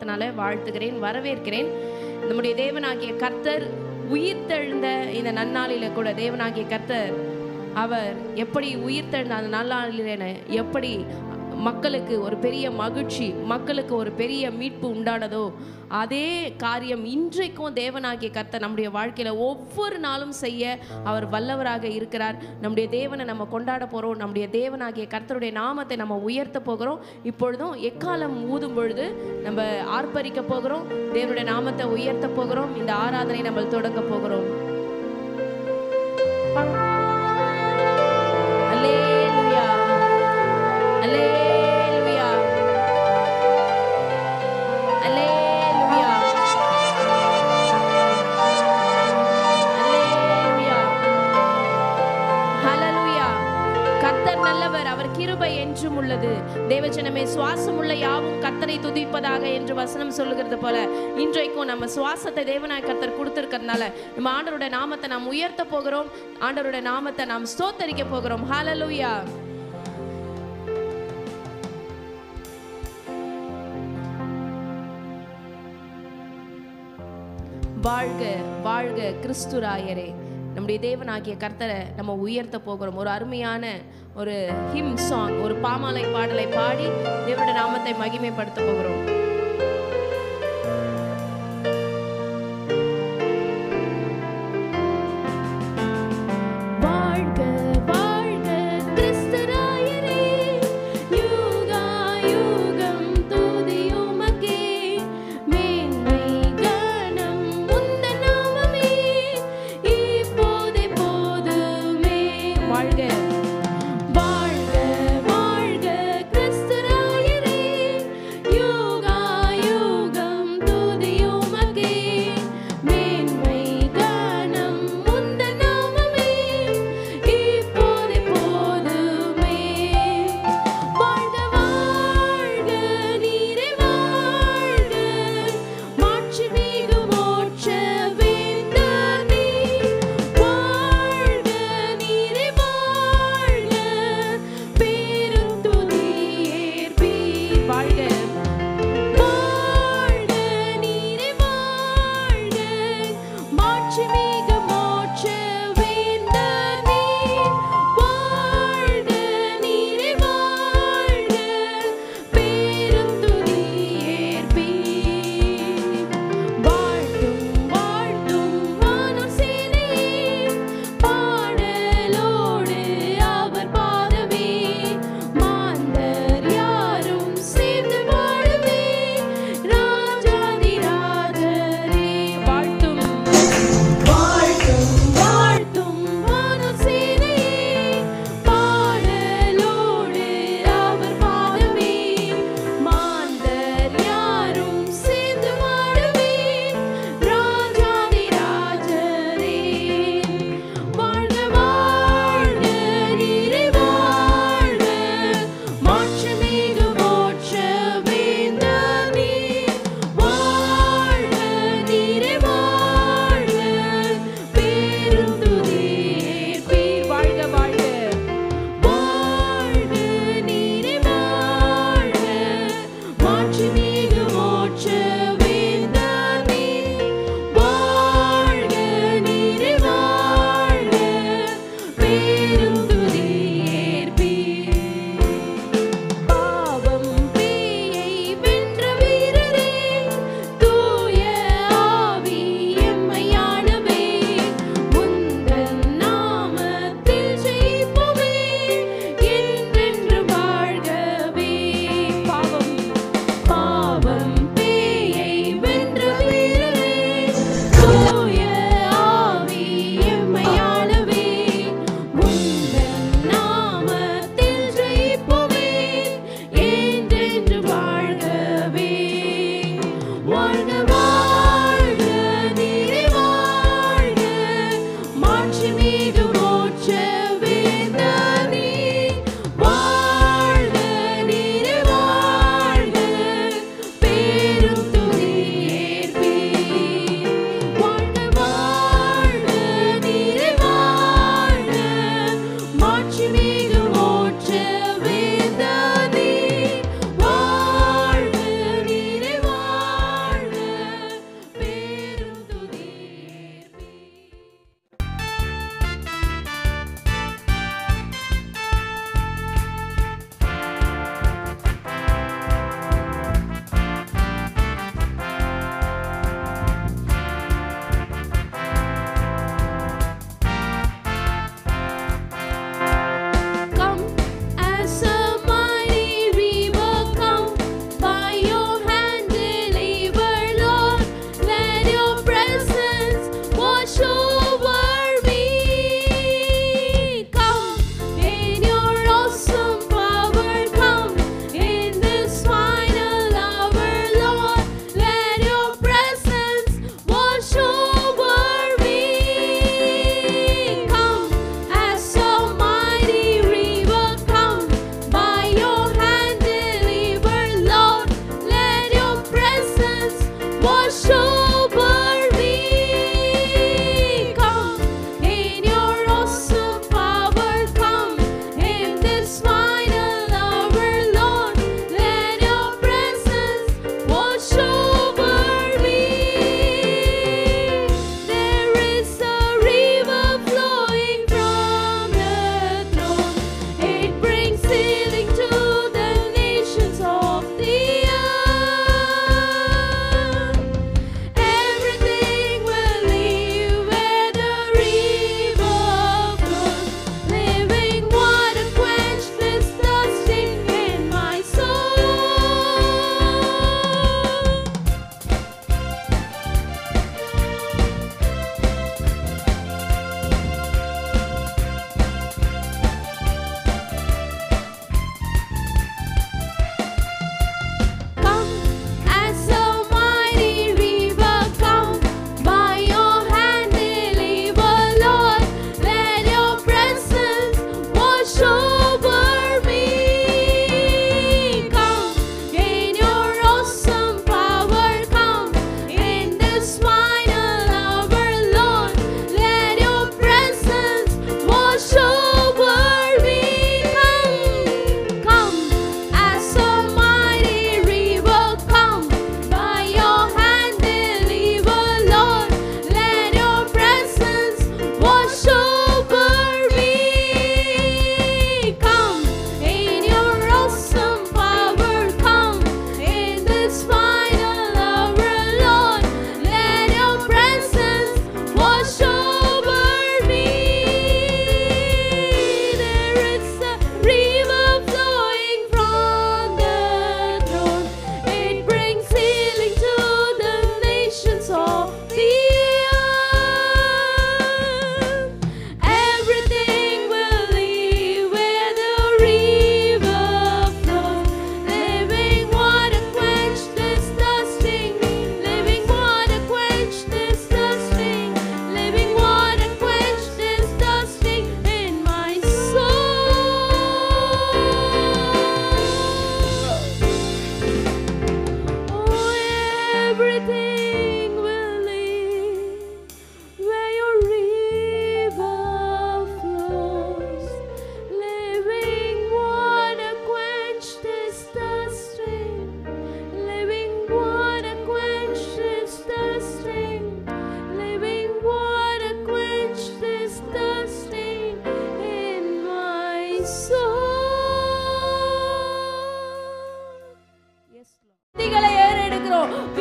நாமத்தினால வாழ்த்துகிறேன், வரவேற்கிறேன். நம்முடைய தேவனாகிய கர்த்தர் உயிர்த்தெழுந்த இந்த நன்னாளில கூட தேவனாகிய கர்த்தர் அவர் எப்படி உயிர்த்தெழுந்த அந்த நன்னாளில எப்படி மக்களுக்கு ஒரு பெரிய மகிழ்ச்சி, மக்களுக்கு ஒரு பெரிய மீட்பு உண்டானதோ அதே காரியம் இன்றைக்கும் தேவனாகிய கர்த்தர் நம்முடைய வாழ்க்கையில ஒவ்வொரு நாளும் செய்ய அவர் வல்லவராக இருக்கிறார். நம்முடைய தேவனை நம்ம கொண்டாட போறோம். நம்முடைய தேவனாகிய கர்த்தருடைய நாமத்தை நம்ம உயர்த்த போகிறோம். இப்பொழுதும் எக்காலம் ஊதும் பொழுது நம்ம ஆர்ப்பரிக்க போகிறோம், தேவனுடைய நாமத்தை உயர்த்த போகிறோம். இந்த ஆராதனை நம்ம தொடங்க போகிறோம். அல்லேலூயா, அல்லேலூயா. கிருபை என்றும் உள்ளது. தேவஜனமே, சுவாசம் உள்ள யாவும் கர்த்தரை துதிப்பதாக என்று வசனம் சொல்லுகிறது போல இன்றைக்கும் நம்ம சுவாசத்தை தேவனாய் கர்த்தர் கொடுத்திருக்கிறதுனால நம்ம ஆண்டவருடைய நாமத்தை நாம் உயர்த்த போகிறோம். ஆண்டவருடைய நாமத்தை நாம் ஸ்தோத்தரிக்க போகிறோம். ஹல்லேலூயா. வாழ்க வாழ்க கிறிஸ்துராயரே. நம்முடைய தேவனாகிய கர்த்தரை நம்ம உயர்த்த போகிறோம். ஒரு அருமையான ஒரு ஹிம் சாங், ஒரு பாமாலை பாடலை பாடி தேவனுடைய நாமத்தை மகிமைப்படுத்த போகிறோம். வாழ்க வாழ்க கிறிஸ்துராயரே, யுகா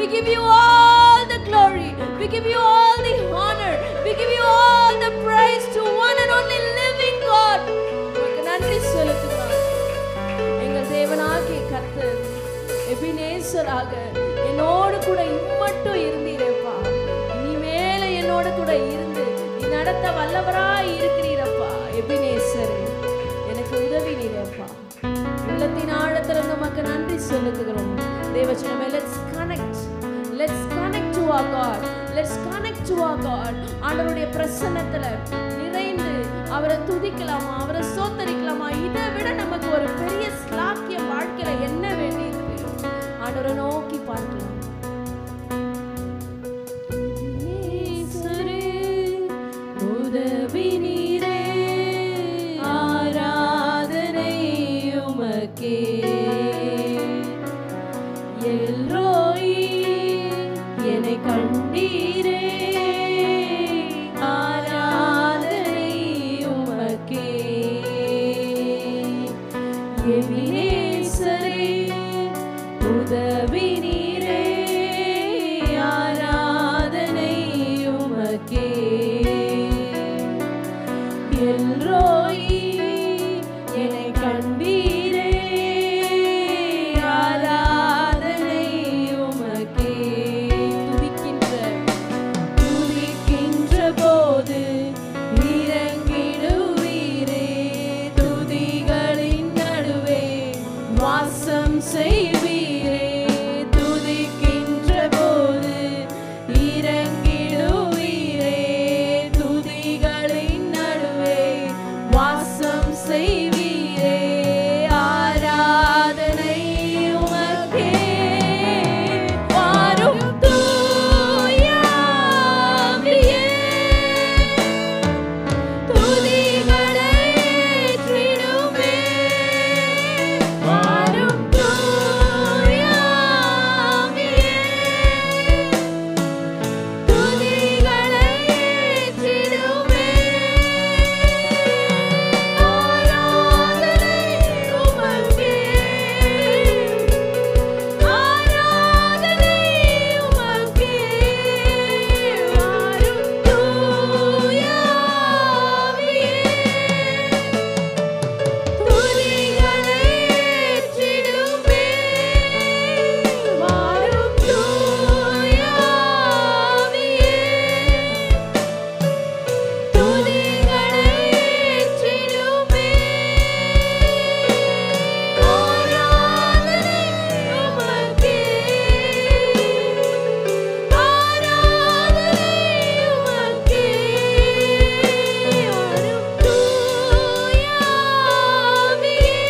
We give you all the glory. We give you all the honor. We give you all the praise to one and only living God. நன்றி செலுத்துகிறோம். எங்கள் தேவனாகிய கர்த்தர் எபினேசராக என்னோடு கூட இம்மட்டும் இருந்தீரப்பா. இனிமேல என்னோடு கூட இருந்து நீ நடத்த வல்லவராய் இருக்கிறீரப்பா. எபினேசரே, எனக்கு உதவினீரப்பா. உள்ளத்தின் ஆழத்திலிருந்து உமக்கு நன்றி செலுத்துகிறோம். தேவச்சனமே, let's connect to our God. Let's connect to our God. ஆண்டவருடைய பிரசன்னத்துல நிறைந்து அவரை துதிக்கலாமா, அவரை ஸ்தோத்திரிக்கலாமா? இதை விட நமக்கு ஒரு பெரிய ஸ்லாக்கியம் வாழ்க்கையில என்ன வேண்டி இருக்கு? ஆண்டவரை நோக்கி பார்க்கலாம். உதவி நீரே, ஆராதனை உமக்கே. எல்ரோயி, என்னை கண்டீரே, ஆராதனை உமக்கே. எபினேசரே, உதவி நீரே, ஆராதனை உமக்கே. எல்ரோயி, என்னை கண்டீரே, ஆராதனை உமக்கே. துதிக்கின்ற போது இறங்கிடுவீரே, துதிகளின் நடுவே வாசம் செய்வீரே. துதிக்கின்ற போது இறங்கிடுவீரே, துதிகளின் நடுவே வாசம் செய்வீரே. ஆராதனை உமக்கே. வாரும் தூய ஆவியே, துதிகளை ஏற்றிடுமே. வாரும் தூய ஆவியே, துதிகளை ஏற்றிடுமே. ஆராதனை உமக்கே, ஆராதனை உமக்கே. வாரும் தூய ஆவியே, துதிகளை ஏற்றிடுமே. வாரும் தூய ஆவியே, துதிகளை ஏற்றிடுமே. ஆராதனை உமக்கே, ஆராதனை உமக்கே. வாரும் தூய ஆவியே,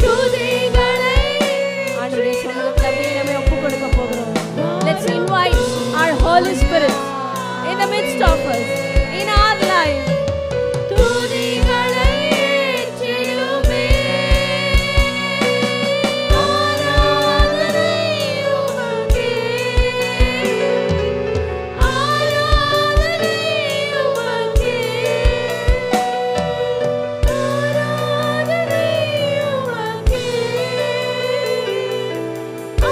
துதிகளை. ஆண்டவரே, சமூகத்துல அப்படியே நம்ம ஒப்புக் கொடுக்க போகிறோம். Let's invite our Holy Spirit in the midst of us, in our life. துதிகளை ஏற்றிடுமே. ஆராதனை உமக்கே, ஆராதனை உமக்கே. ஆராதனை உமக்கே,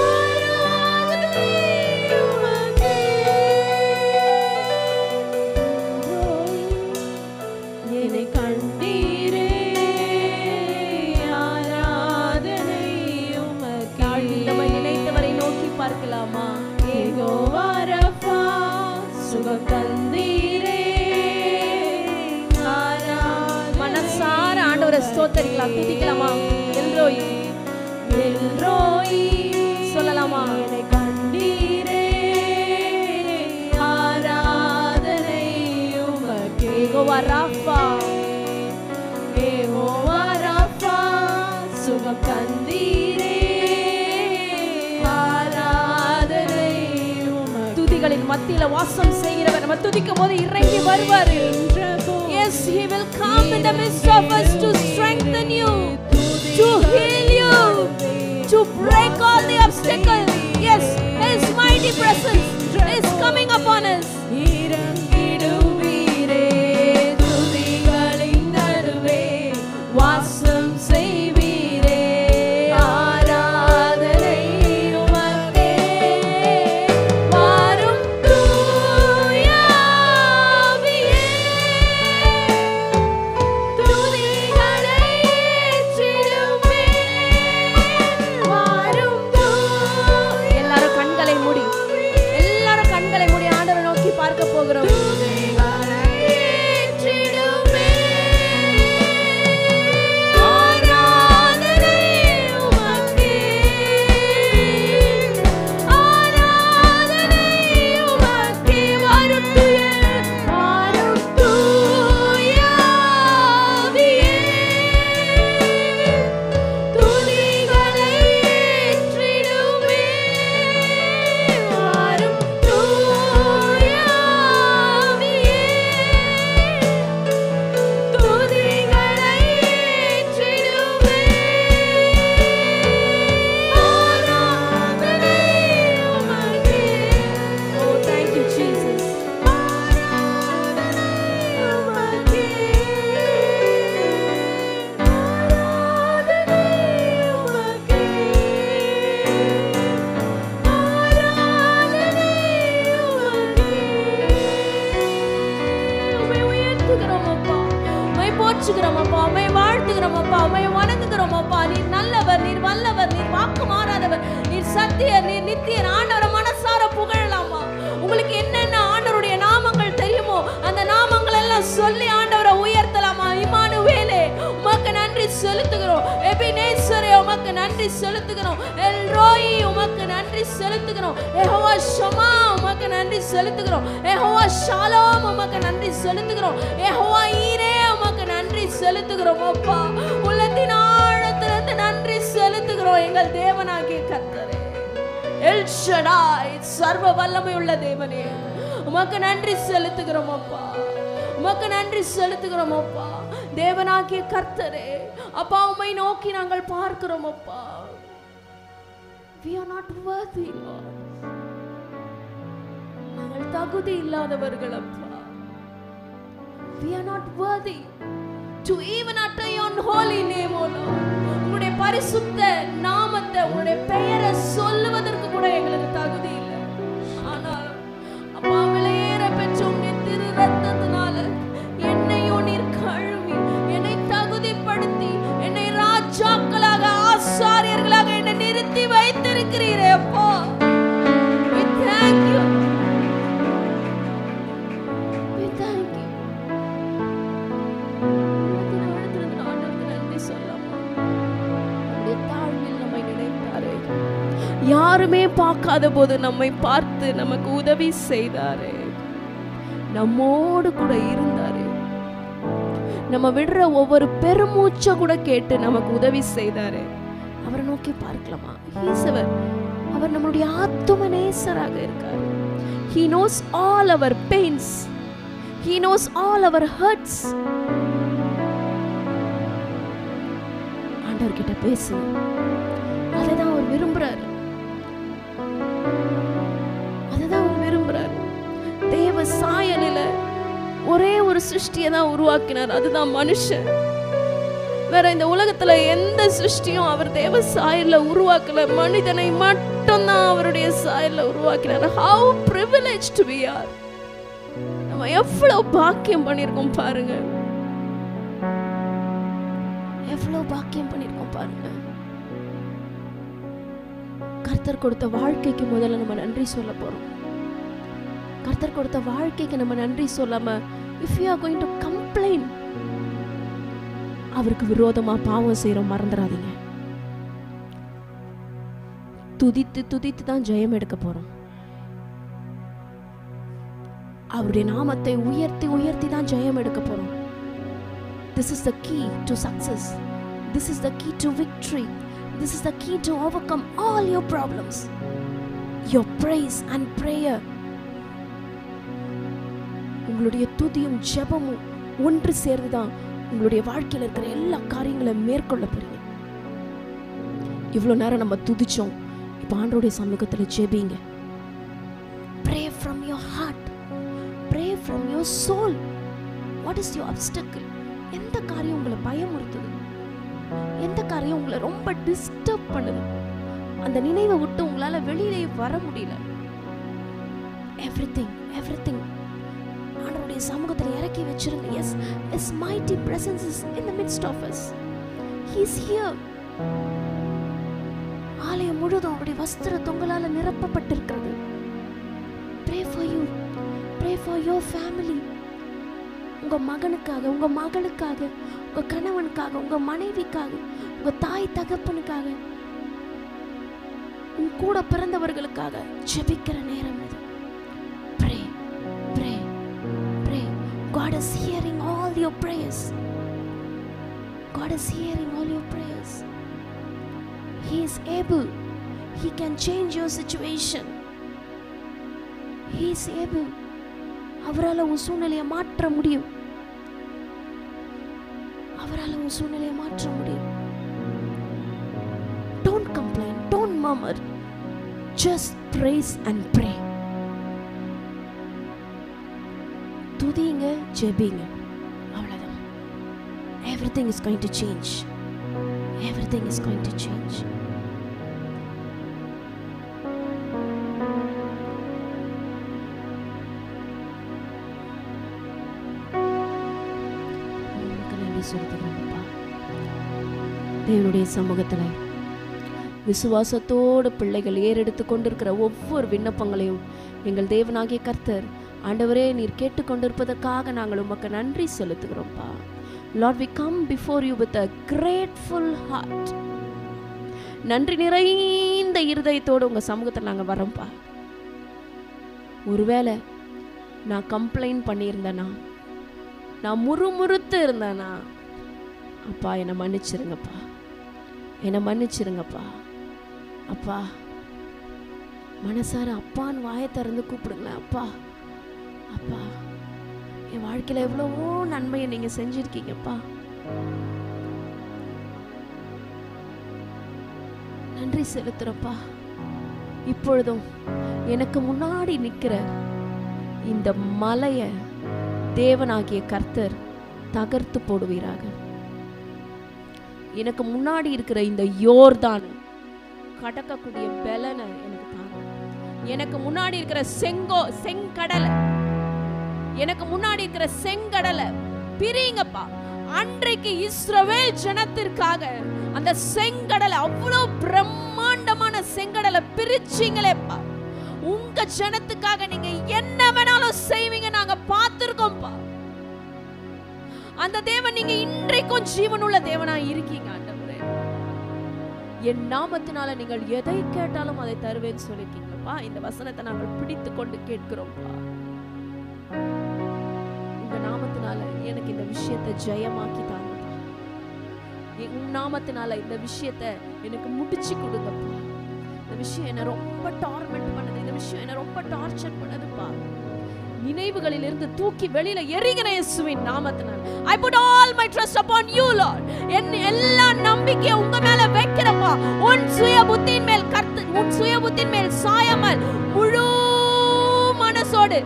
ஆராதனை உமக்கே. என்னை கண்டீரே, ஆராதனை உமக்கே. நம்ம நினைத்தவரை நோக்கி பார்க்கலாமா? யெகோவா ரஃபா, சுகம் தந்தீரே, மனசார ஆண்டவரை ஸ்தோத்திரிக்கலாம், துதிக்கலாமா? எல்ரோயி, எல்ரோயி சொல்லலாமா? என்னை கண்டீரே, ஆராதனை உமக்கே. யெகோவா ரஃபா, யெகோவா ரஃபா, சுகம் தந்தீரே, ஆராதனை உமக்கே. துதிகளின் மத்தியில வாசம் செய்கிறவர் நம்ம துதிக்கும் போது இறங்கி வருவார். Yes, he will come in the midst of us to strengthen you, to heal you, to break all the obstacles. Yes, his mighty presence is coming upon us. இறங்கிடுவீரே, துதிகளின் நடுவே வாசம் செய்வீரே. ஆராதனை உமக்கே. துதிக்கிறோம் அப்பா, உம்மை வணங்குகிறோம் அப்பா. நீர் நல்லவர், நீர் வல்லவர், நீர் வாக்கு மாறாதவர், நீர் சத்தியர், நீர் நித்தியர். ஆண்டவரை மனசார புகழலாமா? உங்களுக்கு என்னென்ன ஆண்டவருடைய நாமங்கள் தெரியுமோ அந்த நாமங்கள் எல்லாம் சொல்லி ஆண்டவரை உயர்த்தலாமா? இம்மானுவேலே உமக்கு நன்றி செலுத்துகிறோம். எபினேசரே உமக்கு நன்றி செலுத்துகிறோம். எல்ரோயி உமக்கு நன்றி செலுத்துகிறோம். யெகோவா ஷமா உமக்கு நன்றி செலுத்துகிறோம். யெகோவா ஷாலோம் உமக்கு நன்றி செலுத்துகிறோம். யெகோவா ஈரே உமக்கு நன்றி செலுத்துகிறோம் அப்பா. உள்ளத்தின் ஆழத்திலிருந்து நன்றி செலுத்துகிறோம் எங்கள் தேவனாகிய கர்த்தரே. எல் ஷடாய் சர்வ வல்லமை உள்ள தேவனே உமக்கு நன்றி செலுத்துகிறோம் அப்பா. உமக்கு நன்றி செலுத்துகிறோம் அப்பா. தேவனாகிய கர்த்தரே அப்பா, உம்மை நோக்கி நாங்கள் பார்க்கிறோம் அப்பா. We are not worthy, Lord. நாங்கள் தகுதி இல்லாதவர்கள் அப்பா. We are not worthy to even utter your holy name, O Lord. உங்களுடைய பரிசுத்த நாமத்தை, உங்களுடைய பெயரை சொல்லுவதற்கு கூட எங்களுக்கு தகுதி இல்லை. ஆனால் அப்பா, விலையேற பெற்ற உம்முடைய திரு ரத்தத்தினால என்னையும் நீர் கழுவி என்னை தகுதிப்படுத்தி என்னை ராஜாக்களாக ஆசாரியர்களாக என்னை நிறுத்தி வைத்திருக்கிறீரே அப்பா. We thank you. We thank you. நன்றி சொல்லாமா? நம்முடைய தாழ்வில் நம்மை நினைத்தாரே, யாருமே பார்க்காத போது நம்மை பார்த்து நமக்கு உதவி செய்தாரே, நம்மோடு கூட இருந்தாரே, நம்ம விடுற ஒவ்வொரு பெருமூச்ச கூட கேட்டு நமக்கு உதவி செய்தாரே. அவரை நோக்கி பார்க்கலாமா? அவர் நம்மளுடைய ஆத்தும நேசராக இருக்கார். He knows all our pains. He knows all our hurts. ஆண்டவர் கிட்ட பேசு. அதைதான் அவர் விரும்புறாரு. அதைதான் அவர் விரும்புறாரு. தேவ சாயலில ஒரே ஒரு சிருஷ்டியை தான் உருவாக்கினார், அதுதான் மனுஷன். வேற இந்த உலகத்துல எந்த சிருஷ்டியும் அவர் தேவ சாயல்ல உருவாக்கல, மனிதனை மட்டும்தான் அவருடைய சாயல்ல உருவாக்கினார். How privileged we are. நம்ம எவ்வளவு பாக்கியம் பண்ணிருக்கோம் பாருங்க, எவ்வளவு பாக்கியம் பண்ணிருக்கோம் பாருங்க. கர்த்தர் கொடுத்த வாழ்க்கைக்கு முதல்ல நம்ம நன்றி சொல்ல போறோம். கர்த்தர் கொடுத்த வாழ்க்கைக்கு நம்ம நன்றி சொல்லாம if you are going to complain, அவருக்கு விரோதமா பாவம் செய்யறோம், மறந்துடாதீங்க. துதித்து துதித்து தான் ஜெயம் எடுக்க போறோம். அவருடைய நாமத்தை உயர்த்தி உயர்த்தி தான் ஜெயம் எடுக்க போறோம். This is the key to success. This is the key to victory. This is the key to overcome all your problems. Your praise and prayer. உங்களுடைய துதியும் ஜெபமும் ஒன்று சேர்ந்துதான் உங்களுடைய வாழ்க்கையில் இருக்கிற எல்லா காரியங்களையும் மேற்கொள்ள போறீங்க. இவ்வளவு நேரம் நம்ம துதிச்சோம், இப்ப ஆண்டவருடைய சமூகத்தில் ஜெபிங்க. Pray from your heart. Pray from your soul. What is your obstacle? எந்த காரியம் உங்களை பயமுறுத்துது? எந்த காரியம் உங்களை ரொம்ப டிஸ்டர்ப் பண்ணுது? அந்த நினைவை விட்டு உங்களால வெளியிலே வர முடியல. Everything ஆண்டவருடைய சமூகத்தில் இறக்கி வச்சிருங்க. Yes, His mighty presence is in the midst of us. He is here. ஆலயம் முழுவதும் அவருடைய வஸ்திர தொங்கலால நிரப்பப்பட்டிருக்கிறது. Pray for you. Pray for your family. உங்க மகனுக்காக, உங்க மகளுக்காக, உங்க கணவனுக்காக, உங்க மனைவிக்காக, உங்க தாய் தகப்பனுக்காக, உங்க கூட பிறந்தவர்களுக்காக ஜெபிக்கிற நேரம் இது. Pray, pray, pray. God is hearing all your prayers. God is hearing all your prayers. He is able. He can change your situation. He is able. அவரால உன் சூழ்நிலையை மாற்ற முடியும். அவரால உன் சூழ்நிலையை மாற்ற முடியும். Don't complain, don't murmur. Just praise and pray. துதிங்க, ஜெபிங்க, அவ்வளவுதான். Everything is going to change. Everything is going to change. சொல்லுங்கப்பா, தேவனுடைய சமூகத்துல விசுவாசத்தோடு பிள்ளைகள் ஏறெடுத்து கொண்டிருக்கிற ஒவ்வொரு விண்ணப்பங்களையும் எங்கள் தேவனாகிய கர்த்தர் ஆண்டவரே நீர் கேட்டுக்கொண்டிருப்பதற்காக நாங்கள் உமக்கு நன்றி செலுத்துகிறோம்ப்பா. Lord, we come before you with a grateful heart. நன்றி நிறைந்த இருதயத்தோடு உங்க சமூகத்தில் நாங்கள் வரோம்ப்பா. ஒருவேளை நான் கம்ப்ளைண்ட் பண்ணியிருந்தேனா, நான் முறுமுறுத்து இருந்தேனா, அப்பா என்னை மன்னிச்சிருங்கப்பா, என்னை மன்னிச்சிருங்கப்பா. அப்பா மனசார அப்பான்னு வாயை திறந்து கூப்பிடுங்களேன். அப்பா அப்பா என் வாழ்க்கையில் எவ்வளவோ நன்மையை நீங்க செஞ்சிருக்கீங்கப்பா, நன்றி செலுத்துறப்பா. இப்பொழுதும் எனக்கு முன்னாடி நிற்கிற இந்த மலைய தேவனாகிய கர்த்தர் தகர்த்து போடுவீராக. எனக்கு முன்னாடி இருக்கிற இந்த யோர்தான் கடக்கக்கூடிய பலனை எனக்கு தாங்க. எனக்கு முன்னாடி இருக்கிற செங்கடலை, எனக்கு முன்னாடி இருக்கிற செங்கடலை பிரிங்கப்பா. அன்றைக்கு இஸ்ரவேல் ஜனத்திற்காக அந்த செங்கடலை, அவ்வளவு பிரம்மாண்டமான செங்கடலை பிரிச்சிங்களேப்பா. உங்க ஜனத்துக்காக நீங்க என்ன வேணாலும் செய்வீங்க, நாங்க பார்த்திருக்கோம்ப்பா. அந்த தேவன் நீங்க இன்றைக்கும் ஜீவனுள்ள தேவனா இருக்கீங்க ஆண்டவரே. என் நாமத்தினால நீங்கள் எதை கேட்டாலும் அதை தருவேன்னு சொல்லிருக்கீங்கப்பா. இந்த வசனத்தை நாங்கள் பிடித்து கொண்டு கேட்கிறோம்ப்பா. உங்க நாமத்தினால எனக்கு இந்த விஷயத்தை ஜெயமாக்கி தாங்கப்பா. உன் நாமத்தினால இந்த விஷயத்தை எனக்கு முடிச்சு கொடுங்கப்பா. இந்த விஷயம் என்ன ரொம்ப டார்மெண்ட் பண்ணுது, இந்த விஷயம் என்ன ரொம்ப டார்ச்சர் பண்ணுதுப்பா. நினைவுகளில் இருந்து தூக்கி வெளியில எறிகிற இயேசுவின் நாமத்தினால I put all my trust upon you Lord. என் எல்லா நம்பிக்கையை உங்க மேல வைக்கிறப்பா. உன் சுய புத்தியின் மேல் உன் சுய புத்தியின் மேல் சாயாமல் முழு மனசோடு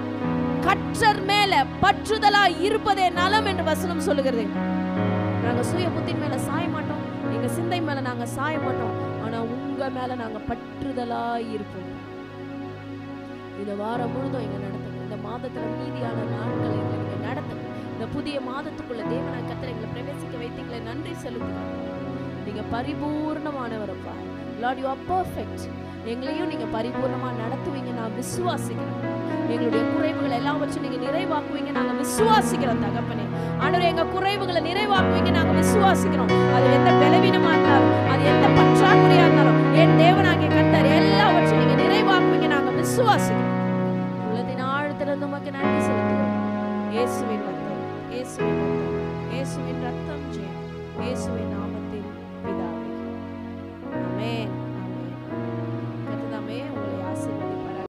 கர்த்தர் மேல பற்றுதலா இருப்பதே நலம் என்று வசனம் சொல்லுகிறது. நாங்க சுய புத்தியின் மேல சாய மாட்டோம், எங்க சிந்தை மேல நாங்க சாய மாட்டோம், ஆனா உங்க மேல நாங்க பற்றுதலா இருப்போம். இந்த வாரம் முழுதும் எங்க நடத்துங்க. இந்த மாதத்துல மீதியான நாட்களை எங்களுக்கு நடத்துங்க. இந்த புதிய மாதத்துக்குள்ள தேவனாய் கர்த்தர் எங்களை பிரவேசிக்க வைத்தீங்களே, நன்றி செலுத்துகிறோம். நீங்க பரிபூர்ணமானவரப்பா. Lord, you are perfect. எங்களையும் நீங்க பரிபூர்ணமா நடத்துவீங்க நான் விசுவாசிக்கிறேன். எங்களுடைய குறைவுகள் எல்லாம் வச்சு நீங்க நிறைவாக்குவீங்க நாங்க விசுவாசிக்கிறோம் தகப்பனே. ஆண்டவரே எங்க குறைவுகளை நிறைவாக்குவீங்க நாங்க விசுவாசிக்கிறோம். அது எந்த பலவீனமா இருந்தாலும், அது எந்த பற்றாக்குறையா இருந்தாலும், என் தேவனாகிய கர்த்தர் எல்லாவற்றையும் நீங்க நிறைவாக்குவீங்க நாங்க விசுவாசிக்கிறோம். உள்ளத்தின் ஆழத்திலிருந்து உமக்கு நன்றி செலுத்துகிறோம். இயேசுவின் ரத்தம், இயேசுவின் ரத்தம், இயேசுவின்